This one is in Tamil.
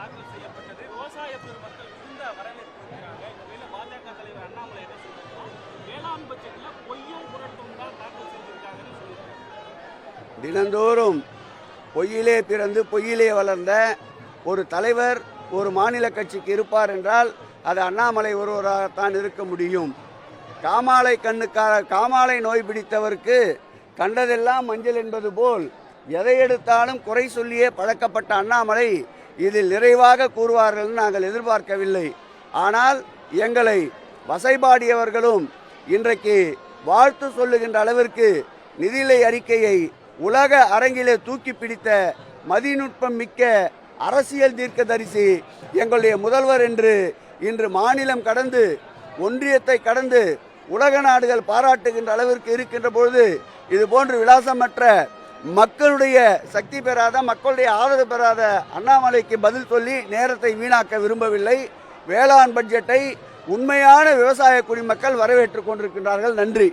தாக்கல் செய்யப்பட்டது. விவசாய பெருமக்கள் மிகுந்த வரவேற்பு இருக்கிறாங்க. இந்த வேளை பாஜக தலைவர் அண்ணாமலை என்ன சொல்றாருன்னா, வேளாண் பட்ஜெட்ல பொய்யும் புரட்டும் தான் தாக்கல் செஞ்சிருக்காங்கன்னு சொல்லியிருக்காங்க. தினந்தோறும் பொய்யிலே பிறந்து பொய்யிலே வளர்ந்த ஒரு தலைவர் ஒரு மாநில கட்சிக்கு இருப்பார் என்றால் அது அண்ணாமலை ஒருவராகத்தான் இருக்க முடியும். காமாலை நோய் பிடித்தவருக்கு கண்டதெல்லாம் மஞ்சள் என்பது போல் எதை எடுத்தாலும் குறை சொல்லியே பழக்கப்பட்ட அண்ணாமலை இதில் நிறைவாக கூறுவார்கள் நாங்கள் எதிர்பார்க்கவில்லை. ஆனால் எங்களை வசைபாடியவர்களும் இன்றைக்கு வாழ்த்து சொல்லுகின்ற அளவிற்கு நிதிநிலை அறிக்கையை உலக அரங்கிலே தூக்கி பிடித்த மதிநுட்பம் மிக்க அரசியல் தீர்க்கதரிசி எங்களுடைய முதல்வர் என்று இன்று மாநிலம் கடந்து ஒன்றியத்தை கடந்து உலக நாடுகள் பாராட்டுகின்ற அளவிற்கு இருக்கின்ற பொழுது இது போன்று விலாசமற்ற மக்களுடைய சக்தி பெறாத மக்களுடைய ஆதரவு பெறாத அண்ணாமலைக்கு பதில் சொல்லி நேரத்தை வீணாக்க விரும்பவில்லை. வேளாண் பட்ஜெட்டை உண்மையான விவசாய குடிமக்கள் வரவேற்றுக் கொண்டிருக்கின்றார்கள். நன்றி.